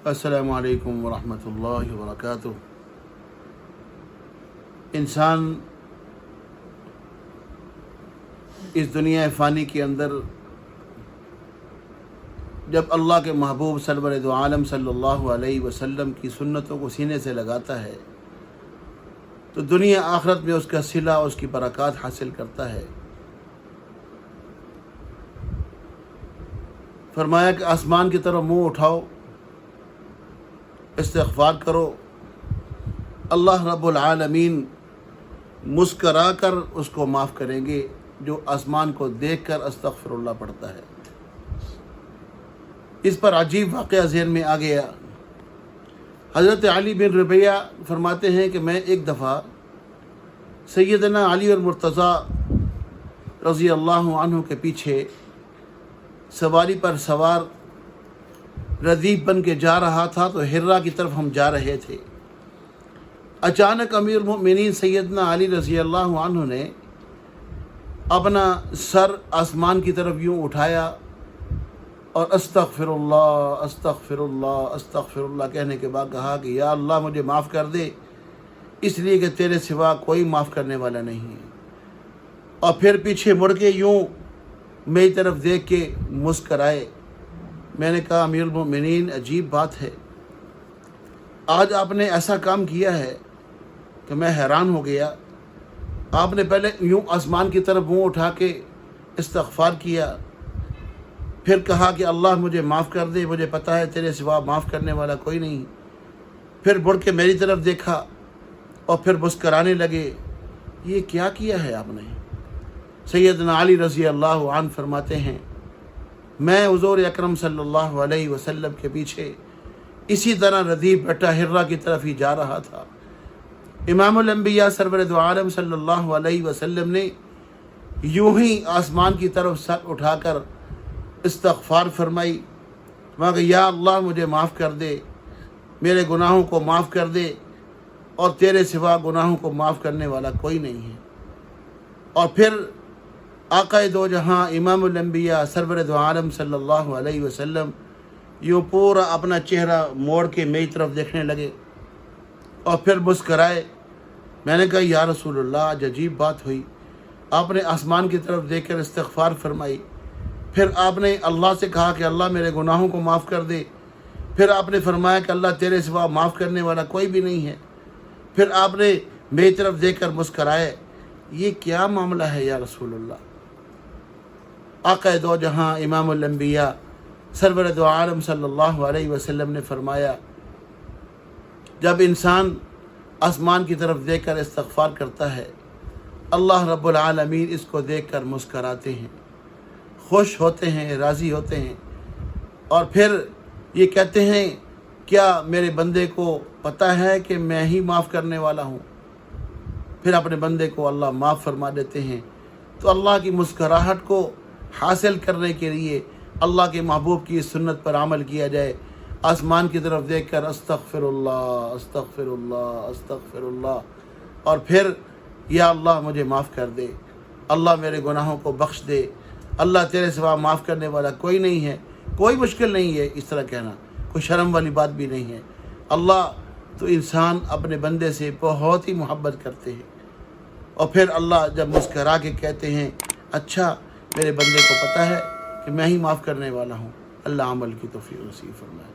السلام علیکم ورحمۃ اللہ وبرکاتہ۔ انسان اس دنیا فانی کے اندر جب اللہ کے محبوب سرور دو عالم صلی اللہ علیہ وسلم کی سنتوں کو سینے سے لگاتا ہے تو دنیا آخرت میں اس کا صلہ، اس کی برکات حاصل کرتا ہے۔ فرمایا کہ آسمان کی طرف منہ اٹھاؤ، استغفار کرو، اللہ رب العالمین مسکرا کر اس کو معاف کریں گے جو آسمان کو دیکھ کر استغفر اللہ پڑھتا ہے۔ اس پر عجیب واقعہ ذہن میں آ گیا۔ حضرت علی بن ربیہ فرماتے ہیں کہ میں ایک دفعہ سیدنا علی اور مرتضیٰ رضی اللہ عنہ کے پیچھے سواری پر سوار ردیف بن کے جا رہا تھا تو ہرا کی طرف ہم جا رہے تھے۔ اچانک امیر المؤمنین سیدنا علی رضی اللہ عنہ نے اپنا سر آسمان کی طرف یوں اٹھایا اور استغفر اللہ استغفر اللہ استغفر اللہ کہنے کے بعد کہا کہ یا اللہ مجھے معاف کر دے، اس لیے کہ تیرے سوا کوئی معاف کرنے والا نہیں ہے۔ اور پھر پیچھے مڑ کے یوں میری طرف دیکھ کے مسکرائے۔ میں نے کہا امیر المؤمنین عجیب بات ہے، آج آپ نے ایسا کام کیا ہے کہ میں حیران ہو گیا۔ آپ نے پہلے یوں آسمان کی طرف منہ اٹھا کے استغفار کیا، پھر کہا کہ اللہ مجھے معاف کر دے، مجھے پتہ ہے تیرے سوا معاف کرنے والا کوئی نہیں، پھر مڑ کے میری طرف دیکھا اور پھر مسکرانے لگے۔ یہ کیا کیا ہے آپ نے؟ سیدنا علی رضی اللہ عنہ فرماتے ہیں میں حضور اکرم صلی اللہ علیہ وسلم کے پیچھے اسی طرح ردیف بٹا ہرا کی طرف ہی جا رہا تھا۔ امام الانبیاء سرور دو عالم صلی اللہ علیہ وسلم نے یوں ہی آسمان کی طرف سر اٹھا کر استغفار فرمائی، وہاں کہ یا اللہ مجھے معاف کر دے، میرے گناہوں کو معاف کر دے، اور تیرے سوا گناہوں کو معاف کرنے والا کوئی نہیں ہے۔ اور پھر آقا دو جہاں امام الانبیاء سرور دو عالم صلی اللہ علیہ وسلم یوں پورا اپنا چہرہ موڑ کے میری طرف دیکھنے لگے اور پھر مسکرائے۔ میں نے کہا یا رسول اللہ آج عجیب بات ہوئی، آپ نے آسمان کی طرف دیکھ کر استغفار فرمائی، پھر آپ نے اللہ سے کہا کہ اللہ میرے گناہوں کو معاف کر دے، پھر آپ نے فرمایا کہ اللہ تیرے سوا معاف کرنے والا کوئی بھی نہیں ہے، پھر آپ نے میری طرف دیکھ کر مسکرائے۔ یہ کیا معاملہ ہے یا رسول اللہ؟ آقا دو جہاں امام الانبیاء سرور دو عالم صلی اللہ علیہ وسلم نے فرمایا جب انسان آسمان کی طرف دیکھ کر استغفار کرتا ہے، اللہ رب العالمین اس کو دیکھ کر مسکراتے ہیں، خوش ہوتے ہیں، راضی ہوتے ہیں، اور پھر یہ کہتے ہیں کیا میرے بندے کو پتہ ہے کہ میں ہی معاف کرنے والا ہوں؟ پھر اپنے بندے کو اللہ معاف فرما دیتے ہیں۔ تو اللہ کی مسکراہٹ کو حاصل کرنے کے لیے اللہ کے محبوب کی سنت پر عمل کیا جائے، آسمان کی طرف دیکھ کر استغفر اللہ استغفر اللہ استغفر اللہ، اور پھر یا اللہ مجھے معاف کر دے، اللہ میرے گناہوں کو بخش دے، اللہ تیرے سوا معاف کرنے والا کوئی نہیں ہے۔ کوئی مشکل نہیں ہے اس طرح کہنا، کوئی شرم والی بات بھی نہیں ہے۔ اللہ تو انسان اپنے بندے سے بہت ہی محبت کرتے ہیں، اور پھر اللہ جب مسکرا کے کہتے ہیں اچھا میرے بندے کو پتہ ہے کہ میں ہی معاف کرنے والا ہوں، اللہ عمل کی توفیق نصیب فرمائے۔